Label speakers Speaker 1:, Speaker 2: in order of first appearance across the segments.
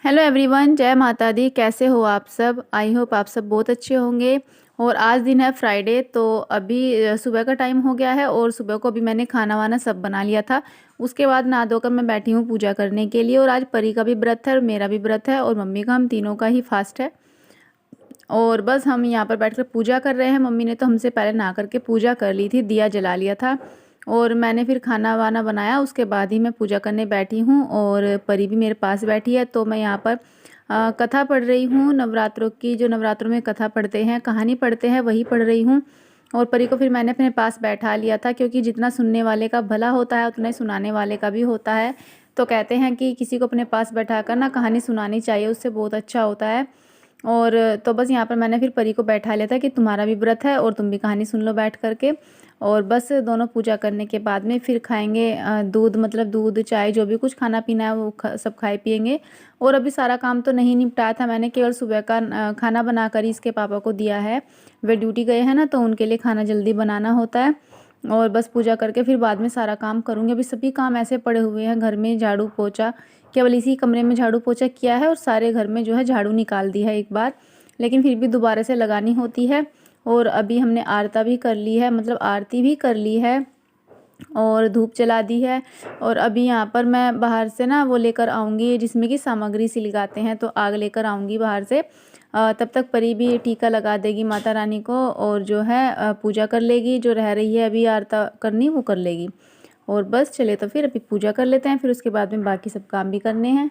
Speaker 1: Hello everyone, जय माता दी। कैसे हो आप सब? आई होप आप सब बहुत अच्छे होंगे। और आज दिन है फ्राइडे, तो अभी सुबह का टाइम हो गया है और सुबह को अभी मैंने खाना वाना सब बना लिया था। उसके बाद नहा धोकर मैं बैठी हूँ पूजा करने के लिए। और आज परी का भी व्रत है और मेरा भी व्रत है और मम्मी का, हम तीनों का ही फास्ट है। और बस हम यहाँ पर बैठकर पूजा कर रहे हैं। मम्मी ने तो हमसे पहले नहा करके पूजा कर ली थी, दिया जला लिया था। और मैंने फिर खाना वाना बनाया, उसके बाद ही मैं पूजा करने बैठी हूँ। और परी भी मेरे पास बैठी है, तो मैं यहाँ पर कथा पढ़ रही हूँ नवरात्रों की। जो नवरात्रों में कथा पढ़ते हैं, कहानी पढ़ते हैं, वही पढ़ रही हूँ। और परी को फिर मैंने अपने पास बैठा लिया था, क्योंकि जितना सुनने वाले का भला होता है उतना ही सुनाने वाले का भी होता है। तो कहते हैं कि किसी को अपने पास बैठा कर ना कहानी सुनानी चाहिए, उससे बहुत अच्छा होता है। और तो बस यहाँ पर मैंने फिर परी को बैठा लिया था कि तुम्हारा भी व्रत है और तुम भी कहानी सुन लो बैठ करके। और बस दोनों पूजा करने के बाद में फिर खाएंगे दूध, मतलब दूध चाय जो भी कुछ खाना पीना है वो सब खाए पिएंगे। और अभी सारा काम तो नहीं निपटाया था मैंने, केवल सुबह का खाना बना कर ही इसके पापा को दिया है। वे ड्यूटी गए हैं ना, तो उनके लिए खाना जल्दी बनाना होता है। और बस पूजा करके फिर बाद में सारा काम करूँगी। अभी सभी काम ऐसे पड़े हुए हैं घर में, झाड़ू पोछा, केवल इसी कमरे में झाड़ू पोछा किया है और सारे घर में जो है झाड़ू निकाल दी है एक बार, लेकिन फिर भी दोबारा से लगानी होती है। और अभी हमने आरता भी कर ली है, मतलब आरती भी कर ली है और धूप जला दी है। और अभी यहाँ पर मैं बाहर से ना वो लेकर आऊँगी जिसमें कि सामग्री सी लगाते हैं, तो आग लेकर आऊँगी बाहर से। तब तक परी भी टीका लगा देगी माता रानी को और जो है पूजा कर लेगी। जो रह रही है अभी आरता करनी वो कर लेगी। और बस चले तो फिर अभी पूजा कर लेते हैं, फिर उसके बाद में बाकी सब काम भी करने हैं।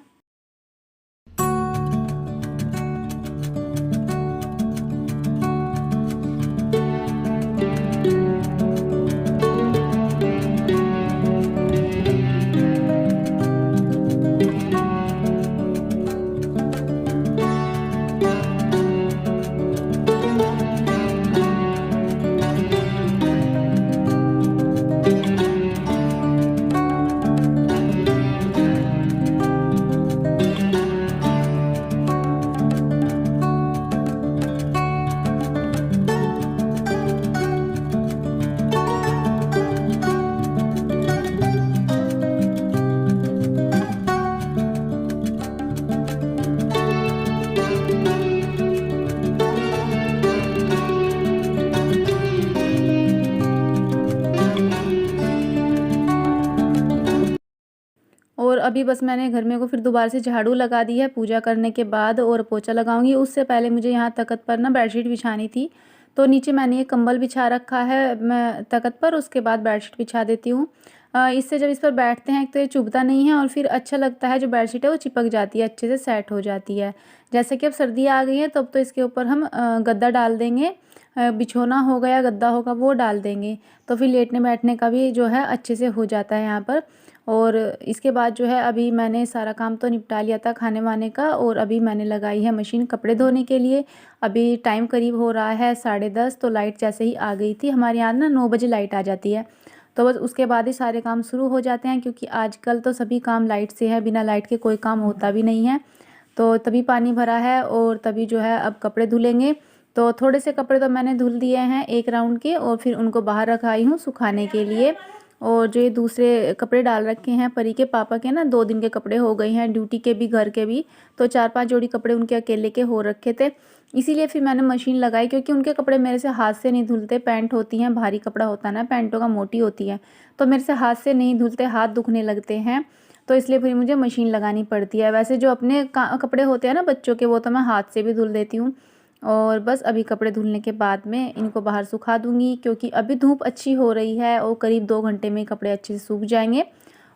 Speaker 1: और अभी बस मैंने घर में को फिर दोबारा से झाड़ू लगा दी है पूजा करने के बाद, और पोछा लगाऊंगी। उससे पहले मुझे यहाँ तख्त पर ना बेडशीट बिछानी थी, तो नीचे मैंने ये कंबल बिछा रखा है मैं तख्त पर, उसके बाद बेडशीट बिछा देती हूँ। इससे जब इस पर बैठते हैं तो ये चुभता नहीं है और फिर अच्छा लगता है। जो बेडशीट है वो चिपक जाती है, अच्छे से सेट हो जाती है। जैसे कि अब सर्दियाँ आ गई हैं, तब तो इसके ऊपर हम गद्दा डाल देंगे, बिछोना हो गया, गद्दा होगा वो डाल देंगे, तो फिर लेटने बैठने का भी जो है अच्छे से हो जाता है यहाँ पर। और इसके बाद जो है अभी मैंने सारा काम तो निपटा लिया था खाने वाने का, और अभी मैंने लगाई है मशीन कपड़े धोने के लिए। अभी टाइम करीब हो रहा है 10:30, तो लाइट जैसे ही आ गई थी, हमारे यहाँ ना 9 बजे लाइट आ जाती है, तो बस उसके बाद ही सारे काम शुरू हो जाते हैं। क्योंकि आजकल तो सभी काम लाइट से है, बिना लाइट के कोई काम होता भी नहीं है। तो तभी पानी भरा है और तभी जो है अब कपड़े धुलेंगे। तो थोड़े से कपड़े तो मैंने धुल दिए हैं एक राउंड के, और फिर उनको बाहर रखाई हूँ सुखाने के लिए। और जो ये दूसरे कपड़े डाल रखे हैं परी के पापा के ना, 2 दिन के कपड़े हो गए हैं, ड्यूटी के भी घर के भी, तो 4-5 जोड़ी कपड़े उनके अकेले के हो रखे थे। इसीलिए फिर मैंने मशीन लगाई, क्योंकि उनके कपड़े मेरे से हाथ से नहीं धुलते। पैंट होती हैं, भारी कपड़ा होता है ना पैंटों का, मोटी होती है, तो मेरे से हाथ से नहीं धुलते, हाथ दुखने लगते हैं। तो इसलिए फिर मुझे मशीन लगानी पड़ती है। वैसे जो अपने कपड़े होते हैं ना बच्चों के, वो तो मैं हाथ से भी धुल देती हूँ। और बस अभी कपड़े धुलने के बाद में इनको बाहर सुखा दूंगी, क्योंकि अभी धूप अच्छी हो रही है और करीब 2 घंटे में कपड़े अच्छे से सूख जाएंगे।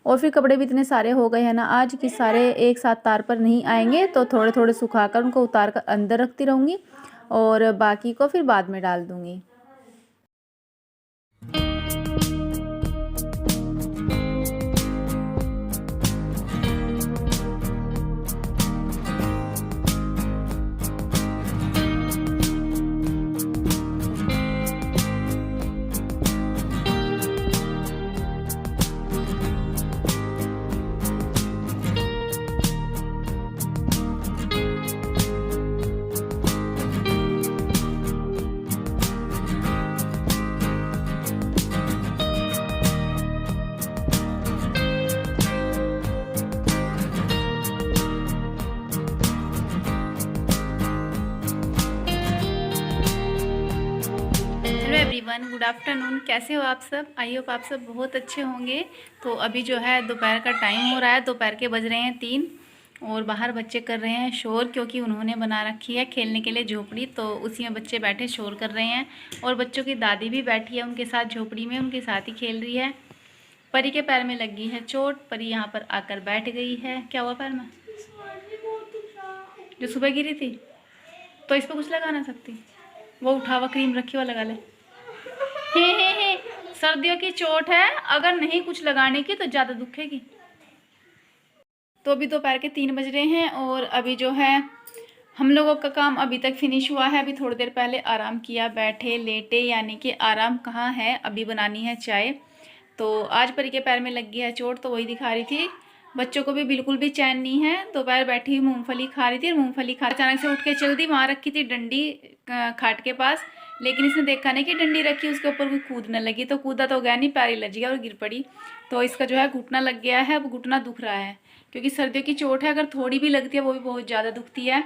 Speaker 1: और फिर कपड़े भी इतने सारे हो गए हैं ना आज, कि सारे एक साथ तार पर नहीं आएंगे, तो थोड़े थोड़े सुखाकर उनको उतार कर अंदर रखती रहूँगी और बाकी को फिर बाद में डाल दूँगी। Everyone, good afternoon. कैसे हो आप सब? आई होप आप सब बहुत अच्छे होंगे। तो अभी जो है दोपहर का टाइम हो रहा है, दोपहर के बज रहे हैं 3 और बाहर बच्चे कर रहे हैं शोर, क्योंकि उन्होंने बना रखी है खेलने के लिए झोपड़ी, तो उसी में बच्चे बैठे शोर कर रहे हैं। और बच्चों की दादी भी बैठी है उनके साथ झोपड़ी में, उनके साथ ही खेल रही है। परी के पैर में लगी है चोट, परी यहाँ पर आकर बैठ गई है। क्या हुआ पैर में? जो सुबह गिरी थी, तो इस पर कुछ लगा ना सकती? वो उठा हुआ क्रीम रखी हुआ लगा ले। हे सर्दियों की चोट है, अगर नहीं कुछ लगाने की तो ज़्यादा दुखेगी। तो अभी दोपहर के 3 बज रहे हैं और अभी जो है हम लोगों का काम अभी तक फिनिश हुआ है। अभी थोड़ी देर पहले आराम किया, बैठे लेटे, यानी कि आराम कहाँ है, अभी बनानी है चाय। तो आज परी के पैर में लग गई है चोट, तो वही दिखा रही थी। बच्चों को भी बिल्कुल भी चैन नहीं है, दोपहर बैठी हुई मूंगफली खा रही थी और मूंगफली खा अचानक से उठ के चल दी। वहाँ रखी थी डंडी खाट के पास, लेकिन इसने देखा नहीं कि डंडी रखी, उसके ऊपर कोई कूदने लगी, तो कूदा तो गया नहीं, पैर लग गया और गिर पड़ी। तो इसका जो है घुटना लग गया है, अब घुटना दुख रहा है, क्योंकि सर्दियों की चोट है, अगर थोड़ी भी लगती है वो भी बहुत ज़्यादा दुखती है।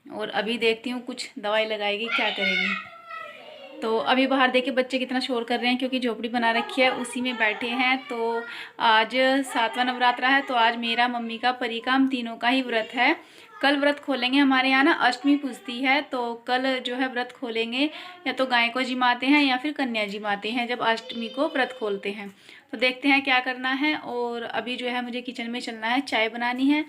Speaker 1: और अभी देखती हूँ कुछ दवाई लगाएगी, क्या करेगी। तो अभी बाहर देखिए बच्चे कितना शोर कर रहे हैं, क्योंकि झोपड़ी बना रखी है उसी में बैठे हैं। तो आज 7वां नवरात्रा है, तो आज मेरा, मम्मी का, परी का, हम तीनों का ही व्रत है। कल व्रत खोलेंगे। हमारे यहाँ ना अष्टमी पूजती है, तो कल जो है व्रत खोलेंगे। या तो गाय को जिमाते हैं या फिर कन्या जिमाते हैं जब अष्टमी को व्रत खोलते हैं। तो देखते हैं क्या करना है। और अभी जो है मुझे किचन में चलना है, चाय बनानी है।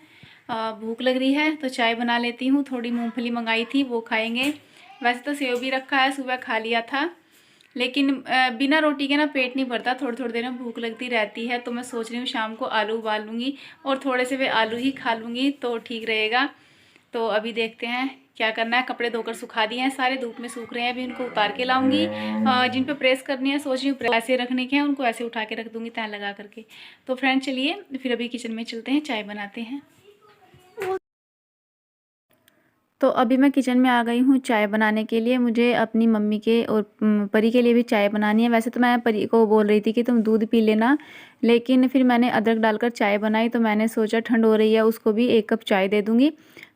Speaker 1: भूख लग रही है तो चाय बना लेती हूँ। थोड़ी मूँगफली मंगाई थी, वो खाएँगे। वैसे तो सेव भी रखा है, सुबह खा लिया था, लेकिन बिना रोटी के ना पेट नहीं भरता, थोड़ी थोड़ी देर में भूख लगती रहती है। तो मैं सोच रही हूँ शाम को आलू उबाल लूँगी और थोड़े से वे आलू ही खा लूँगी, तो ठीक रहेगा। तो अभी देखते हैं क्या करना है। कपड़े धोकर सुखा दिए हैं, सारे धूप में सूख रहे हैं, अभी उनको उतार के लाऊंगी। जिन पे प्रेस करनी है सोच रही हूँ ऐसे रखने के हैं, उनको ऐसे उठा के रख दूँगी तय लगा करके। तो फ्रेंड चलिए फिर अभी किचन में चलते हैं, चाय बनाते हैं। तो अभी मैं किचन में आ गई हूँ चाय बनाने के लिए। मुझे अपनी मम्मी के और परी के लिए भी चाय बनानी है। वैसे तो मैं परी को बोल रही थी कि तुम दूध पी लेना, लेकिन फिर मैंने अदरक डालकर चाय बनाई, तो मैंने सोचा ठंड हो रही है, उसको भी 1 कप चाय दे दूँगी।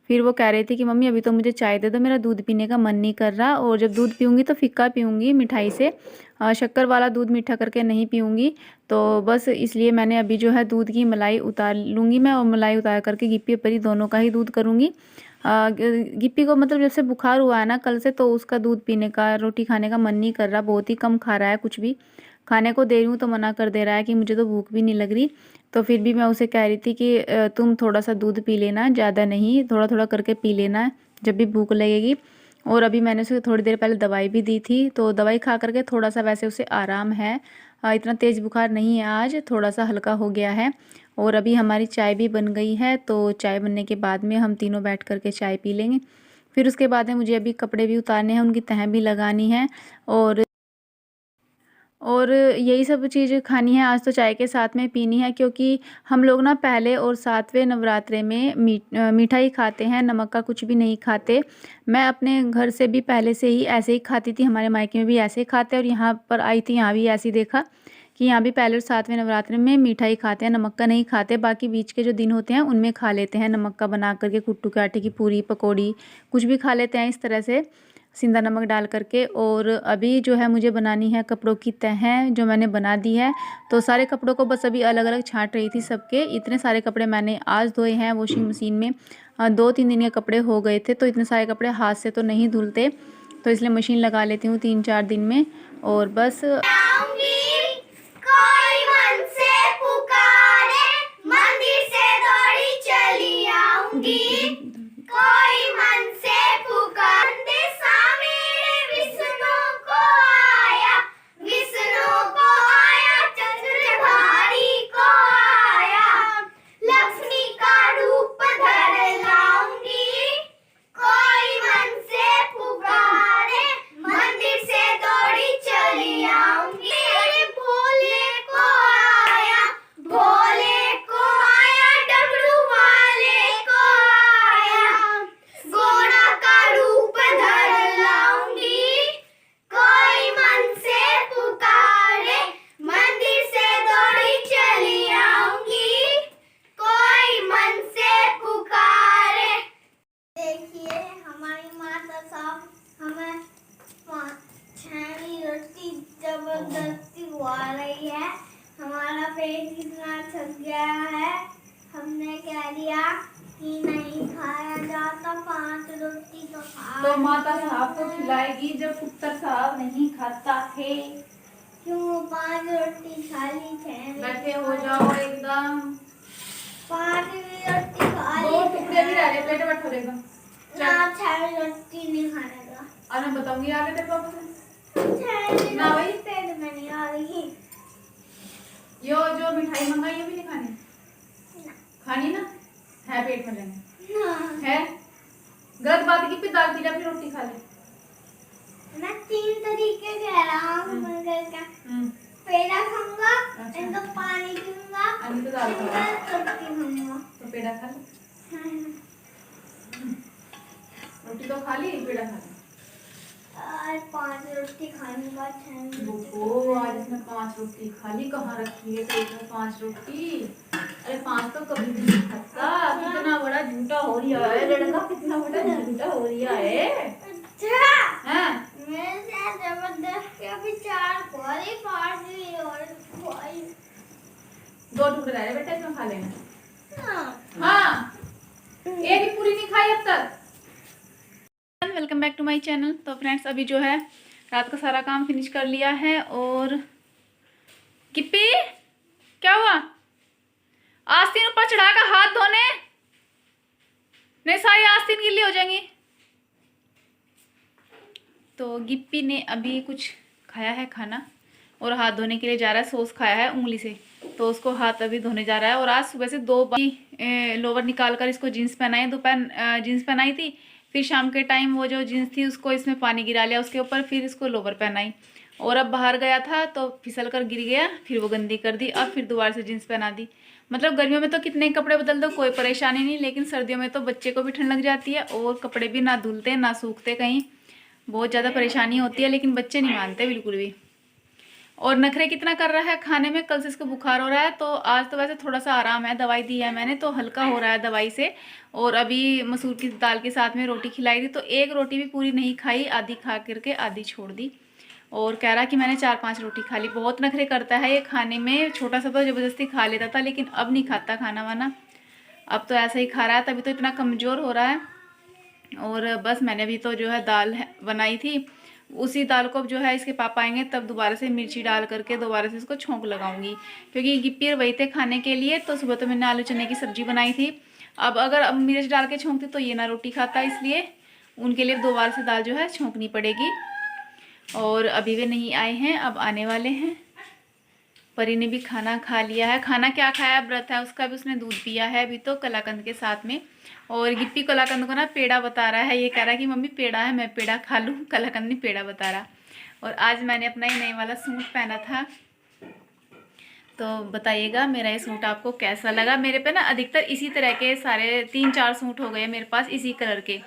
Speaker 1: फिर वो कह रही थी कि मम्मी अभी तो मुझे चाय दे दो, मेरा दूध पीने का मन नहीं कर रहा, और जब दूध पीऊँगी तो फीका पीऊँगी मिठाई से, शक्कर वाला दूध मीठा करके नहीं पीऊँगी। तो बस इसलिए मैंने अभी जो है दूध की मलाई उतार लूँगी मैं, और मलाई उतार करके गिप्पी परी दोनों का ही दूध करूँगी। गिप्पी को मतलब जब से बुखार हुआ है ना कल से, तो उसका दूध पीने का, रोटी खाने का मन नहीं कर रहा, बहुत ही कम खा रहा है। कुछ भी खाने को दे रही हूँ तो मना कर दे रहा है कि मुझे तो भूख भी नहीं लग रही। तो फिर भी मैं उसे कह रही थी कि तुम थोड़ा सा दूध पी लेना, ज़्यादा नहीं, थोड़ा थोड़ा करके पी लेना जब भी भूख लगेगी। और अभी मैंने उसे थोड़ी देर पहले दवाई भी दी थी, तो दवाई खा करके थोड़ा सा वैसे उसे आराम है। इतना तेज़ बुखार नहीं है आज, थोड़ा सा हल्का हो गया है। और अभी हमारी चाय भी बन गई है, तो चाय बनने के बाद में हम तीनों बैठ करके चाय पी लेंगे। फिर उसके बाद में मुझे अभी कपड़े भी उतारने हैं, उनकी तह भी लगानी है, और यही सब चीज़ खानी है। आज तो चाय के साथ में पीनी है, क्योंकि हम लोग ना पहले और 7वें नवरात्रे में मीठा ही खाते हैं, नमक का कुछ भी नहीं खाते। मैं अपने घर से भी पहले से ही ऐसे ही खाती थी, हमारे मायके में भी ऐसे ही खाते हैं, और यहाँ पर आई थी यहाँ भी ऐसे ही देखा कि यहाँ भी पहले और 7वें नवरात्रे में मीठा ही खाते हैं, नमक का नहीं खाते। बाकी बीच के जो दिन होते हैं उनमें खा लेते हैं, नमक का बना करके, कुट्टू के आटे की पूरी, पकौड़ी, कुछ भी खा लेते हैं इस तरह से, सिंधा नमक डाल करके। और अभी जो है मुझे बनानी है कपड़ों की तह, जो मैंने बना दी है। तो सारे कपड़ों को बस अभी अलग अलग छांट रही थी सबके। इतने सारे कपड़े मैंने आज धोए हैं वॉशिंग मशीन में, 2-3 दिन के कपड़े हो गए थे, तो इतने सारे कपड़े हाथ से तो नहीं धुलते, तो इसलिए मशीन लगा लेती हूँ 3-4 दिन में। और बस कोई मन से पुकारे, मंदिर से दौड़ी चली आऊंगी, कोई मन से पुकार मेरे विष्णु को आया, विष्णु को आया, चक्रधारी को आया, लक्ष्मी का रूप धर लाऊंगी, कोई मन से पुकारे, मंदिर से दौड़ी चली आऊंगी, भोले को आया, भोले को आया, डमरू वाले को
Speaker 2: दिया कि नहीं खाया जाता, 5 रोटी तो खा।
Speaker 1: तो माता साहब को खिलाएगी जब पुत्र साहब नहीं खाता है।
Speaker 2: क्यों 5 रोटी खा ली थे?
Speaker 1: बैठे हो जाओ एकदम।
Speaker 2: 5 रोटी खा ली।
Speaker 1: 2 टुकड़े भी रह गए, प्लेट बैठो एकदम।
Speaker 2: ना 6 रोटी नहीं खाने का।
Speaker 1: और मैं बताऊंगी आगे तेरे पापा से।
Speaker 2: ना भाई पेट में नहीं आ रही।
Speaker 1: यो जो मिठाई मंगाई ये भी नहीं खानी? खानी ना है, पेट में लेने है। गलत बात की, फिर दाल पीला फिर रोटी खा ले।
Speaker 2: मैं 3 तरीके कह रहा हूँ। पेड़ा खाऊंगा, इनको पानी पीऊंगा,
Speaker 1: तो दाल
Speaker 2: रोटी खाऊंगा।
Speaker 1: तो पेड़ा खा ले। रोटी तो खा ली, पेड़ा खा ले।
Speaker 2: आज 5 रोटी खाने का
Speaker 1: वो आज इसने 5 रोटी खा ली। कहाँ रखी है पेट में 5 रोटी? अरे 5 तो कभी भी नहीं खाता। कितना बड़ा झूठा हो रहा है लड़का, कितना बड़ा झूठा हो रहा है।
Speaker 2: अच्छा
Speaker 1: हाँ
Speaker 2: मेरे साथ जबरदस्ती अभी 4 पूरी 5 और
Speaker 1: 2 टुकड़े रह गए बेटा, इसमें खा लेना।
Speaker 2: हाँ
Speaker 1: हाँ एक भी पूरी नहीं खाई अब तक। Welcome back to my channel. तो फ्रेंड्स अभी जो है रात का सारा काम फिनिश कर लिया है। और गिप्पी क्या हुआ? आस्तीन ऊपर चढ़ा कर हाथ धोने, नहीं सारी आस्तीन गिल्ली हो जाएंगी। तो गिप्पी ने अभी कुछ खाया है खाना और हाथ धोने के लिए जा रहा है। सॉस खाया है उंगली से, तो उसको हाथ अभी धोने जा रहा है। और आज सुबह से 2 बार लोवर निकाल कर इसको जीन्स पहनाई। दोपहर जीन्स पहनाई थी, फिर शाम के टाइम वो जो जीन्स थी उसको इसमें पानी गिरा लिया उसके ऊपर, फिर इसको लोवर पहनाई। और अब बाहर गया था तो फिसल कर गिर गया, फिर वो गंदी कर दी। अब फिर दोबारा से जीन्स पहना दी। मतलब गर्मियों में तो कितने कपड़े बदल दो कोई परेशानी नहीं, लेकिन सर्दियों में तो बच्चे को भी ठंड लग जाती है और कपड़े भी ना धुलते ना सूखते, कहीं बहुत ज़्यादा परेशानी होती है। लेकिन बच्चे नहीं मानते बिल्कुल भी। और नखरे कितना कर रहा है खाने में। कल से इसको बुखार हो रहा है, तो आज तो वैसे थोड़ा सा आराम है, दवाई दी है मैंने तो हल्का हो रहा है दवाई से। और अभी मसूर की दाल के साथ में रोटी खिलाई थी, तो एक रोटी भी पूरी नहीं खाई, आधी खा करके आधी छोड़ दी। और कह रहा कि मैंने 4-5 रोटी खा ली। बहुत नखरे करता है ये खाने में। छोटा सा तो ज़बरदस्ती खा लेता था, लेकिन अब नहीं खाता खाना वाना। अब तो ऐसा ही खा रहा है, तभी तो इतना कमज़ोर हो रहा है। और बस मैंने भी तो जो है दाल बनाई थी, उसी दाल को जो है इसके पापा आएंगे तब दोबारा से मिर्ची डाल करके दोबारा से इसको छोंक लगाऊंगी, क्योंकि गिप्पी वही थे खाने के लिए। तो सुबह तो मैंने आलू चने की सब्जी बनाई थी। अब अगर मिर्च डाल के छोंकती तो ये ना रोटी खाता, इसलिए उनके लिए दोबारा से दाल जो है छोंकनी पड़ेगी। और अभी वे नहीं आए हैं, अब आने वाले हैं। परी ने भी खाना खा लिया है। खाना क्या खाया, व्रत है उसका, भी उसने दूध पिया है अभी तो कलाकंद के साथ में। और गिप्पी कलाकंद को ना पेड़ा बता रहा है, ये कह रहा है कि मम्मी पेड़ा है, मैं पेड़ा खा लूँ। कलाकंद नहीं पेड़ा बता रहा। और आज मैंने अपना ही नए वाला सूट पहना था, तो बताइएगा मेरा ये सूट आपको कैसा लगा। मेरे पे ना अधिकतर इसी तरह के सारे 3-4 सूट हो गए मेरे पास इसी कलर के।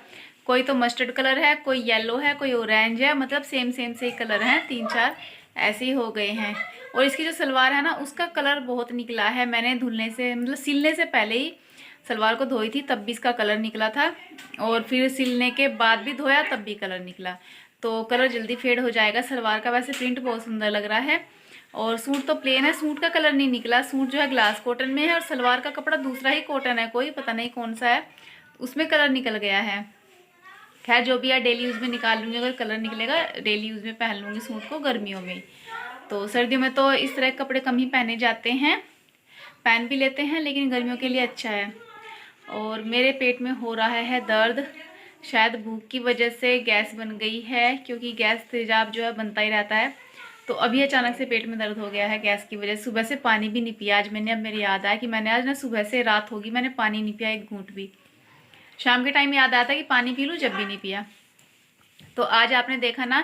Speaker 1: कोई तो मस्टर्ड कलर है, कोई येलो है, कोई ऑरेंज है, मतलब सेम से ही कलर हैं, 3-4 ऐसे ही हो गए हैं। और इसकी जो सलवार है ना उसका कलर बहुत निकला है। मैंने धुलने से मतलब सिलने से पहले ही सलवार को धोई थी, तब भी इसका कलर निकला था। और फिर सिलने के बाद भी धोया तब भी कलर निकला। तो कलर जल्दी फेड हो जाएगा सलवार का। वैसे प्रिंट बहुत सुंदर लग रहा है। और सूट तो प्लेन है, सूट का कलर नहीं निकला। सूट जो है ग्लास कॉटन में है और सलवार का कपड़ा दूसरा ही कॉटन है, कोई पता नहीं कौन सा है, उसमें कलर निकल गया है। खैर जो भी है डेली यूज़ में निकाल लूँगी, अगर कलर निकलेगा डेली यूज़ में पहन लूँगी सूट को गर्मियों में। तो सर्दियों में तो इस तरह के कपड़े कम ही पहने जाते हैं, पहन भी लेते हैं, लेकिन गर्मियों के लिए अच्छा है। और मेरे पेट में हो रहा है दर्द, शायद भूख की वजह से गैस बन गई है, क्योंकि गैस तेजाब जो है बनता ही रहता है। तो अभी अचानक से पेट में दर्द हो गया है गैस की वजह से। सुबह से पानी भी नहीं पिया आज मैंने। अब मेरे याद आया कि मैंने आज ना सुबह से रात होगी मैंने पानी नहीं पिया एक घूंट भी। शाम के टाइम याद आता कि पानी पी लूँ, जब भी नहीं पिया। तो आज आपने देखा ना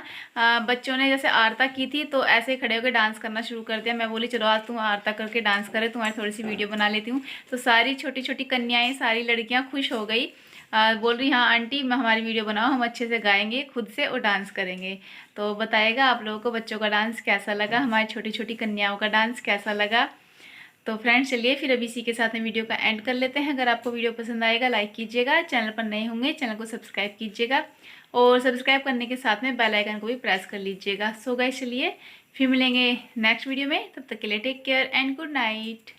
Speaker 1: बच्चों ने जैसे आरता की थी तो ऐसे खड़े होकर डांस करना शुरू कर दिया। मैं बोली चलो आज तुम आरता करके डांस करे, तुम्हारी थोड़ी सी वीडियो बना लेती हूँ। तो सारी छोटी छोटी कन्याएं, सारी लड़कियां खुश हो गई। बोल रही हाँ आंटी हमारी वीडियो बनाओ, हम अच्छे से गाएंगे खुद से और डांस करेंगे। तो बताइएगा आप लोगों को बच्चों का डांस कैसा लगा, हमारी छोटी छोटी कन्याओं का डांस कैसा लगा। तो फ्रेंड्स चलिए फिर अभी इसी के साथ में वीडियो का एंड कर लेते हैं। अगर आपको वीडियो पसंद आएगा लाइक कीजिएगा, चैनल पर नए होंगे चैनल को सब्सक्राइब कीजिएगा और सब्सक्राइब करने के साथ में बेल आइकन को भी प्रेस कर लीजिएगा। सो गाइस चलिए फिर मिलेंगे नेक्स्ट वीडियो में, तब तक के लिए take care and good night.